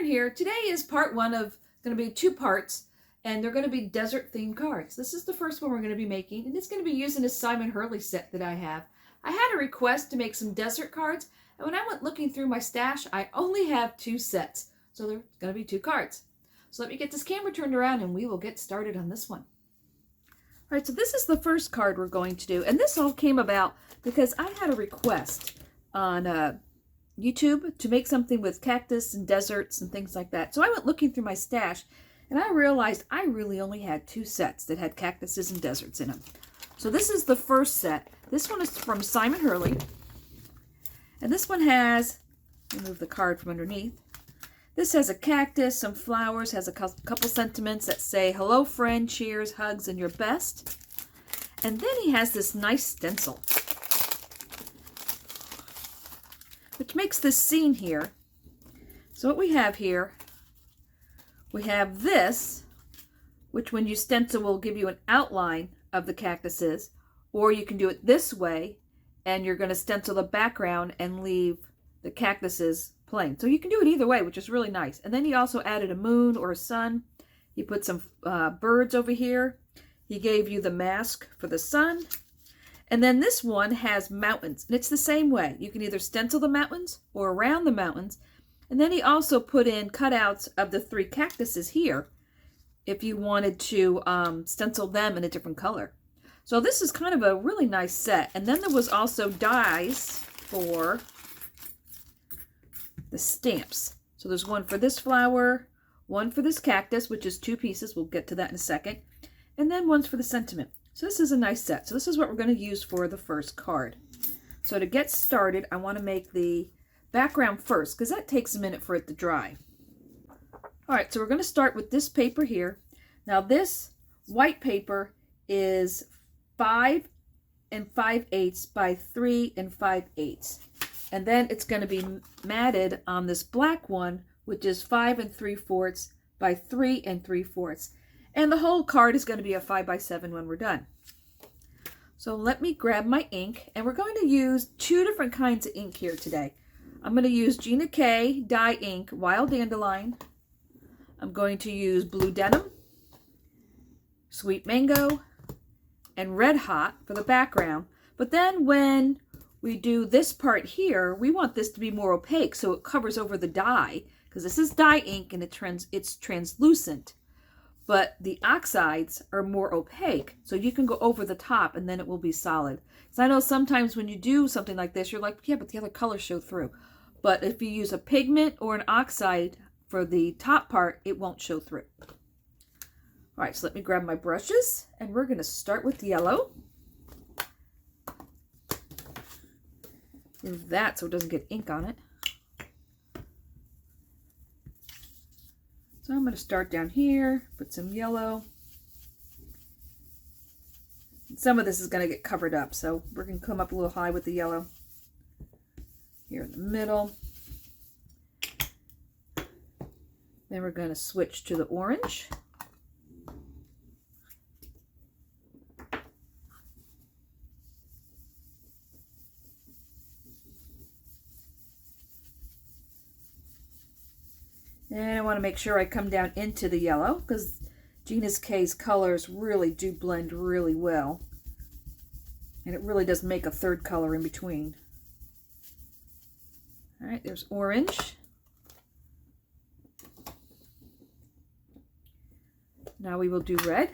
Karen here. Today is part one of, going to be 2 parts, and they're going to be desert themed cards. This is the first one we're going to be making, and it's going to be using this Simon Hurley set that I have. I had a request to make some desert cards, and when I went looking through my stash, I only have 2 sets. So there's going to be 2 cards. So let me get this camera turned around and we will get started on this one. All right, so this is the first card we're going to do, and this all came about because I had a request on YouTube to make something with cactus and deserts and things like that. So I went looking through my stash and I realized I really only had 2 sets that had cactuses and deserts in them. So this is the first set. This one is from Simon Hurley. And this one has, remove the card from underneath. This has a cactus, some flowers, has a couple sentiments that say, hello friend, cheers, hugs, and your best. And then he has this nice stencil, which makes this scene here. So what we have here, we have this, which when you stencil will give you an outline of the cactuses, or you can do it this way, and you're going to stencil the background and leave the cactuses plain. So you can do it either way, which is really nice. And then he also added a moon or a sun. He put some birds over here. He gave you the mask for the sun. And then this one has mountains, and it's the same way. You can either stencil the mountains or around the mountains. And then he also put in cutouts of the 3 cactuses here if you wanted to stencil them in a different color. So this is kind of a really nice set. And then there was also dies for the stamps. So there's one for this flower, one for this cactus, which is 2 pieces. We'll get to that in a second. And then one's for the sentiment. So this is a nice set. So this is what we're going to use for the first card. So to get started, I want to make the background first because that takes a minute for it to dry. All right, so we're going to start with this paper here. Now this white paper is 5 5/8 by 3 5/8. And then it's going to be matted on this black one, which is 5 3/4 by 3 3/4. And the whole card is going to be a 5 by 7 when we're done. So let me grab my ink, and we're going to use 2 different kinds of ink here today. I'm going to use Gina K dye ink, Wild Dandelion. I'm going to use blue denim, sweet mango, and red hot for the background. But then when we do this part here, we want this to be more opaque so it covers over the dye, because this is dye ink and it's translucent. But the oxides are more opaque, so you can go over the top and then it will be solid. So I know sometimes when you do something like this, you're like, yeah, but the other colors show through. But if you use a pigment or an oxide for the top part, it won't show through. All right, so let me grab my brushes, and we're going to start with yellow. Move that so it doesn't get ink on it. So I'm going to start down here, put some yellow. Some of this is going to get covered up, so we're going to come up a little high with the yellow. Here in the middle. Then we're going to switch to the orange. And I want to make sure I come down into the yellow because Gina's K's colors really do blend really well. And it really does make a third color in between. All right, there's orange. Now we will do red.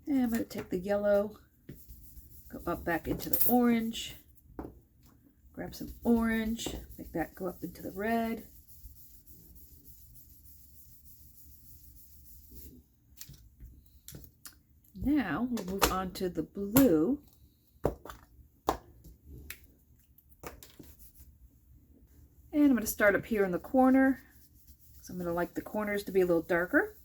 And I'm going to take the yellow, go up back into the orange, grab some orange, make that go up into the red. Now we'll move on to the blue. And I'm going to start up here in the corner. So I'm going to like the corners to be a little darker.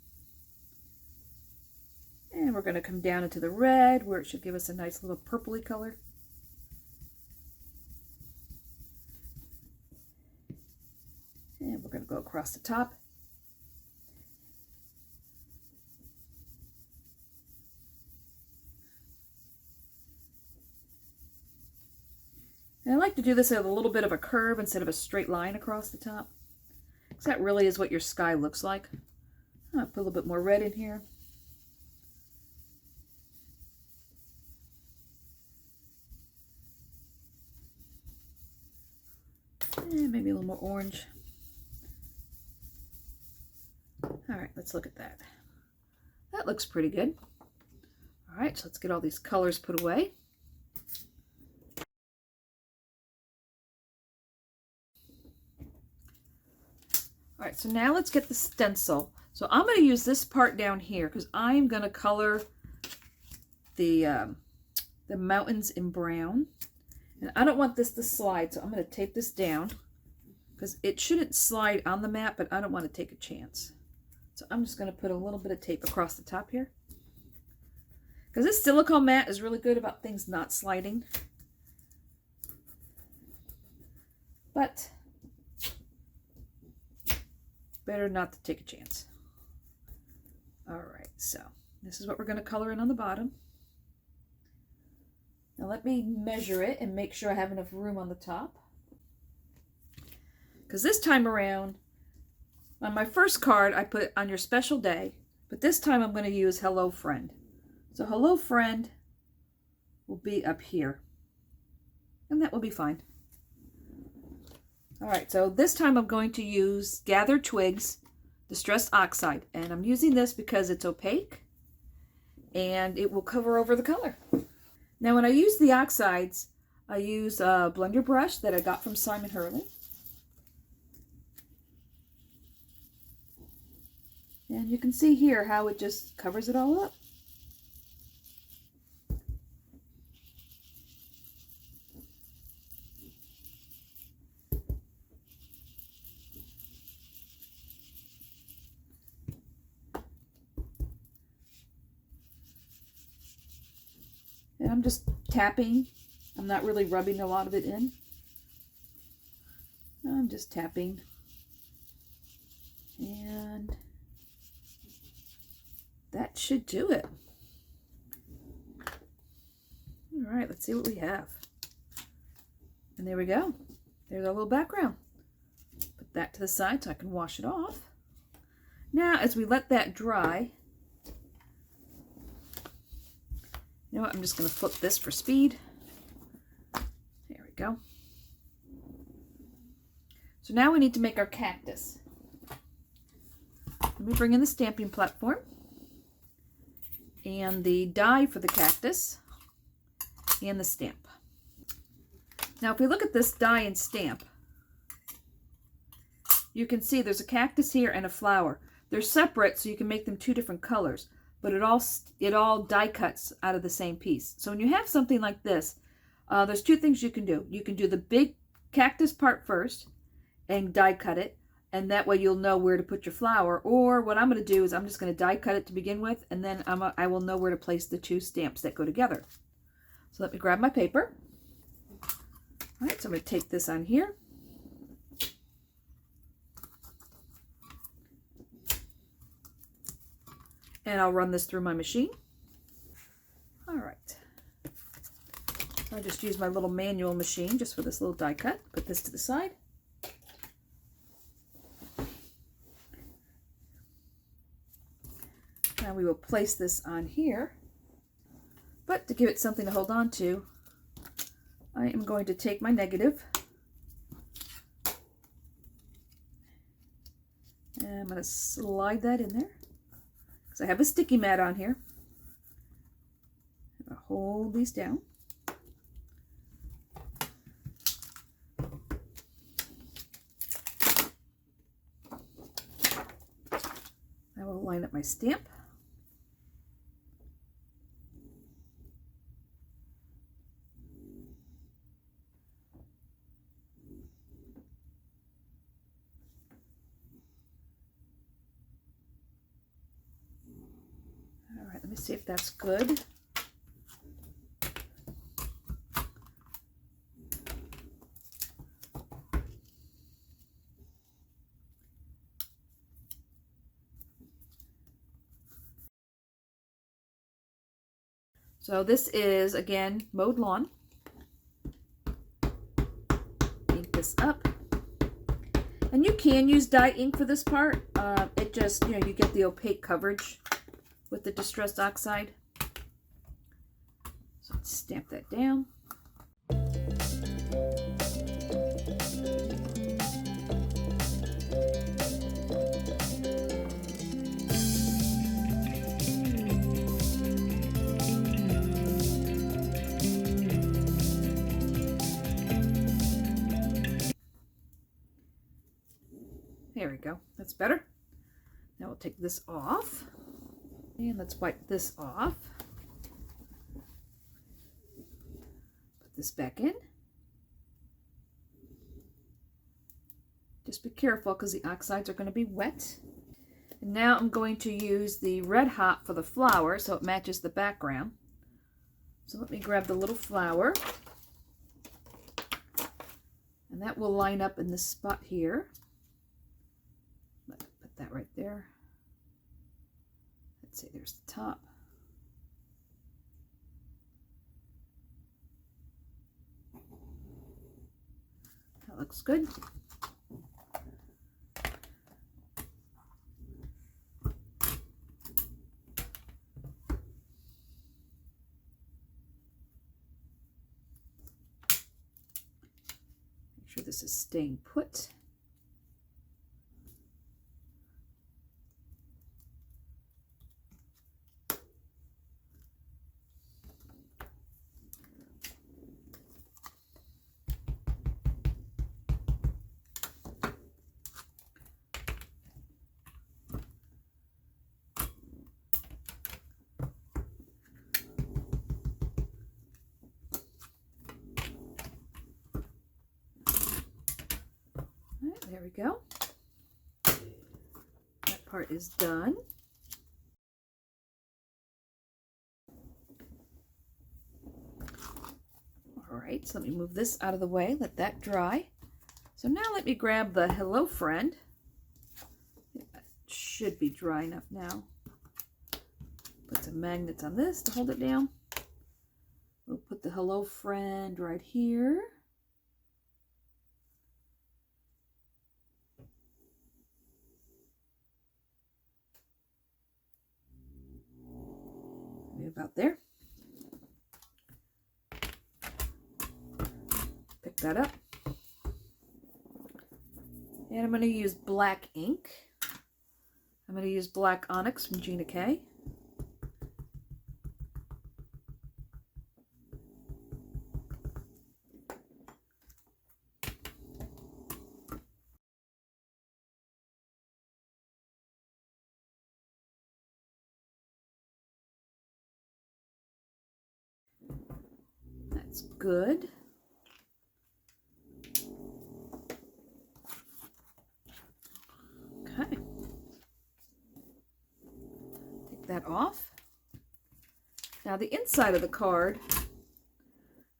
And we're going to come down into the red where it should give us a nice little purpley color. across the top. And I like to do this at a little bit of a curve instead of a straight line across the top, because that really is what your sky looks like. I'll put a little bit more red in here. And maybe a little more orange. All right, let's look at that. That looks pretty good. All right, so let's get all these colors put away. All right, so now let's get the stencil. So I'm going to use this part down here because I'm going to color the mountains in brown. And I don't want this to slide, so I'm going to tape this down because it shouldn't slide on the mat, but I don't want to take a chance. So I'm just going to put a little bit of tape across the top here. Because this silicone mat is really good about things not sliding. But better not to take a chance. All right, so this is what we're going to color in on the bottom. Now let me measure it and make sure I have enough room on the top. Because this time around, on my first card, I put on your special day, but this time I'm going to use Hello Friend. So Hello Friend will be up here, and that will be fine. All right, so this time I'm going to use Gathered Twigs Distressed Oxide, and I'm using this because it's opaque and it will cover over the color. Now when I use the oxides, I use a blender brush that I got from Simon Hurley. And you can see here how it just covers it all up. And I'm just tapping. I'm not really rubbing a lot of it in. I'm just tapping. And that should do it. All right, let's see what we have. And there we go. There's our little background. Put that to the side so I can wash it off. Now, as we let that dry, you know what, I'm just going to flip this for speed. There we go. So now we need to make our cactus. Let me bring in the stamping platform and the die for the cactus and the stamp. Now if we look at this die and stamp, you can see there's a cactus here and a flower. They're separate so you can make them two different colors, but it all die cuts out of the same piece. So when you have something like this, there's two things you can do. You can do the big cactus part first and die cut it, and that way you'll know where to put your flower. Or what I'm going to do is I'm just going to die cut it to begin with, and then I will know where to place the two stamps that go together. So let me grab my paper. All right, so I'm going to take this on here. And I'll run this through my machine. All right. I'll just use my little manual machine just for this little die cut. Put this to the side. Now we will place this on here. But to give it something to hold on to, I am going to take my negative. And I'm going to slide that in there. Because I have a sticky mat on here. I'm going to hold these down. I will line up my stamp. All right, let me see if that's good. So this is, again, mowed lawn. Ink this up. And you can use dye ink for this part. It just, you know, you get the opaque coverage with the distressed oxide. So let's stamp that down. There we go. That's better. Now we'll take this off. And let's wipe this off. Put this back in. Just be careful because the oxides are going to be wet. And now I'm going to use the red hot for the flower so it matches the background. So let me grab the little flower. And that will line up in this spot here. Put that right there. Let's see, there's the top. That looks good. Make sure this is staying put. There we go. That part is done. All right, so let me move this out of the way, let that dry. So now let me grab the Hello Friend. That should be dry enough now. Put some magnets on this to hold it down. We'll put the Hello Friend right here. About there. Pick that up. And I'm going to use black ink. I'm going to use Black Onyx from Gina K. That's good. Okay. Take that off. Now the inside of the card,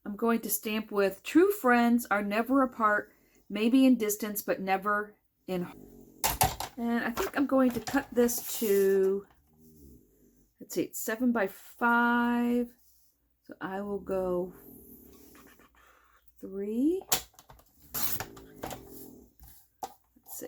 I'm going to stamp with "True friends are never apart, maybe in distance, but never in." And I think I'm going to cut this to, let's see, it's 7 by 5. So I will go 3. Let's see.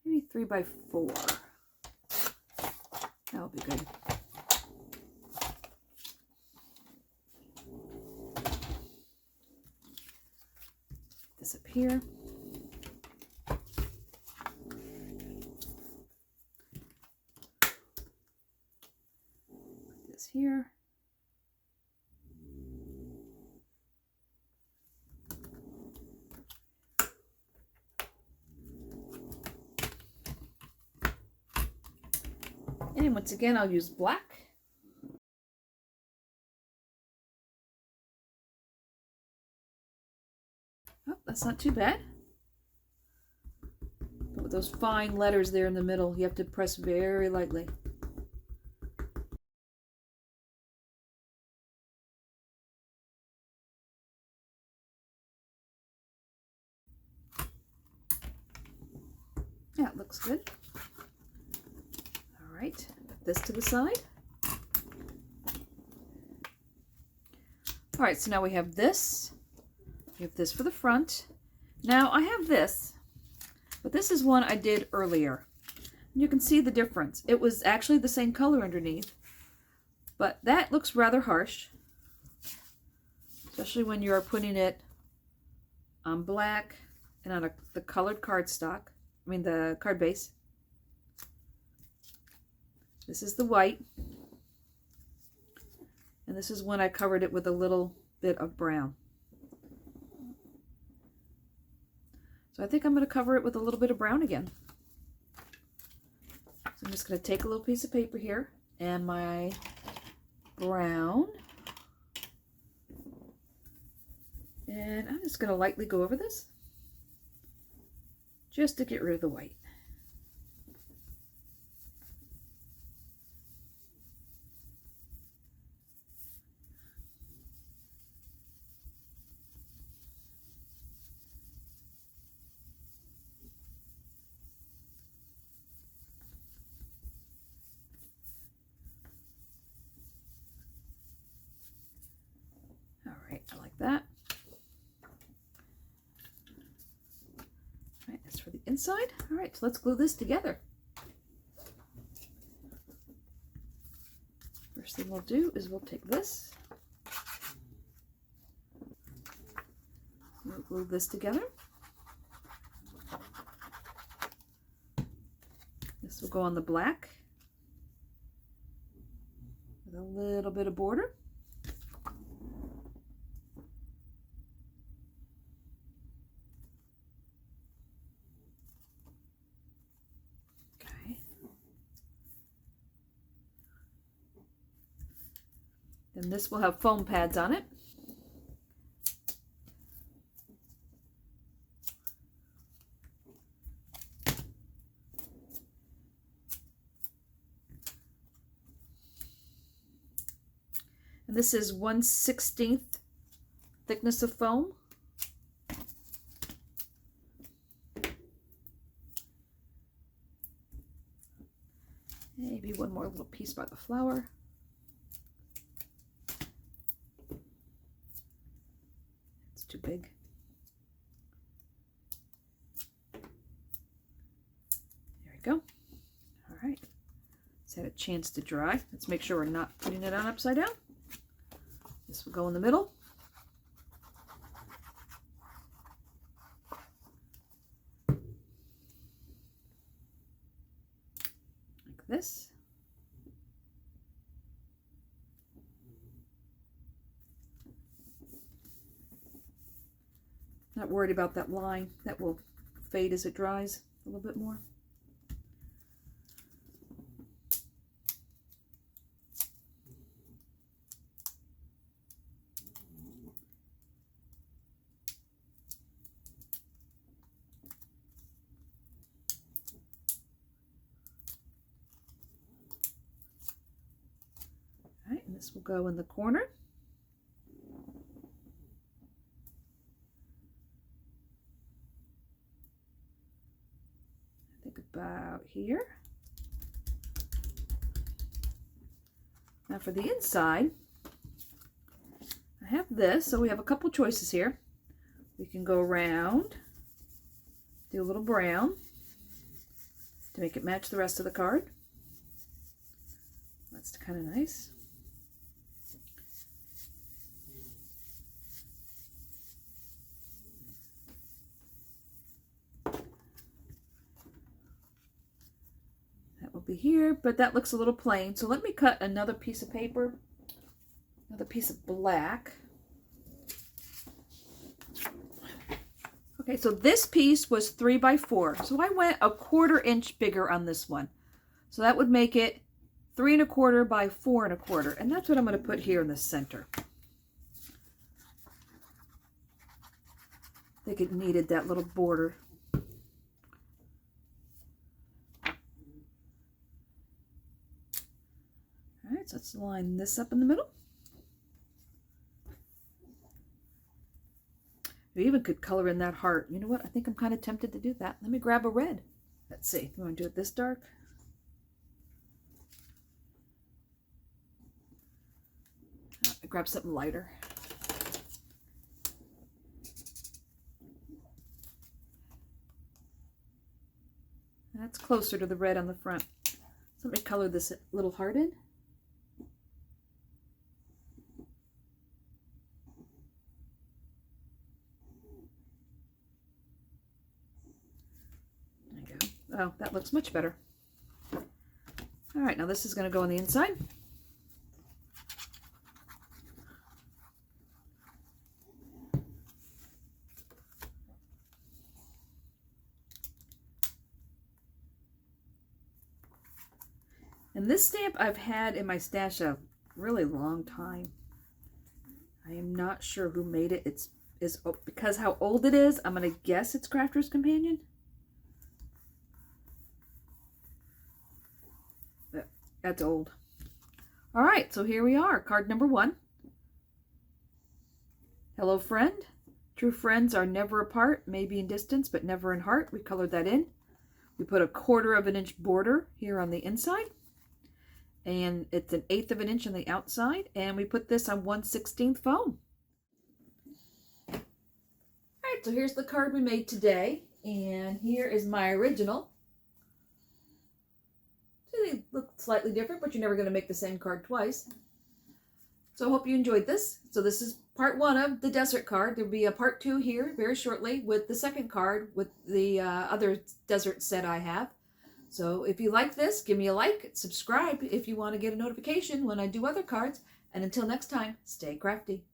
Maybe 3 by 4. That'll be good. This up here. Put this here. And once again, I'll use black. Oh, that's not too bad. with those fine letters there in the middle. You have to press very lightly. Yeah, it looks good. All right, put this to the side. All right, so now we have this. We have this for the front. Now I have this, but this is one I did earlier. You can see the difference. It was actually the same color underneath, but that looks rather harsh, especially when you're putting it on black and on the colored cardstock. I mean the card base. This is the white, and this is when I covered it with a little bit of brown. So I think I'm going to cover it with a little bit of brown again. So I'm just going to take a little piece of paper here and my brown, and I'm just going to lightly go over this just to get rid of the white. I like that. All right, that's for the inside. All right, so let's glue this together. First thing we'll do is we'll take this. We'll glue this together. This will go on the black with a little bit of border. And this will have foam pads on it. And this is 1/16 thickness of foam. Maybe one more little piece by the flower. Too big. There we go. All right. It's had a chance to dry. Let's make sure we're not putting it on upside down. This will go in the middle. Like this. Not worried about that line. That will fade as it dries a little bit more. All right, and this will go in the corner. About here. Now for the inside, I have this, so we have a couple choices here. We can go around, do a little brown to make it match the rest of the card. That's kind of nice. Be here, but that looks a little plain. So let me cut another piece of paper, another piece of black. Okay, so this piece was 3 by 4. So I went a 1/4 inch bigger on this one. So that would make it 3 1/4 by 4 1/4. And that's what I'm going to put here in the center. I think it needed that little border. line this up in the middle. We even could color in that heart. You know what? I think I'm kind of tempted to do that. Let me grab a red. Let's see. You want to do it this dark? I grab something lighter. That's closer to the red on the front. So let me color this little heart in. There you go. Oh, that looks much better. All right, now this is going to go on the inside. And this stamp I've had in my stash a really long time. I am not sure who made it. It's because how old it is, I'm going to guess it's Crafter's Companion. That's old. All right, so here we are, card number 1. Hello, friend. True friends are never apart, maybe in distance, but never in heart. We colored that in. We put a 1/4 inch border here on the inside. And it's 1/8 inch on the outside, and we put this on 1/16 foam. All right, so here's the card we made today, and here is my original. So they look slightly different, but you're never going to make the same card twice. So I hope you enjoyed this. So this is part 1 of the desert card. There'll be a part 2 here very shortly with the second card with the other desert set I have. So if you like this, give me a like, subscribe if you want to get a notification when I do other cards, and until next time, stay crafty.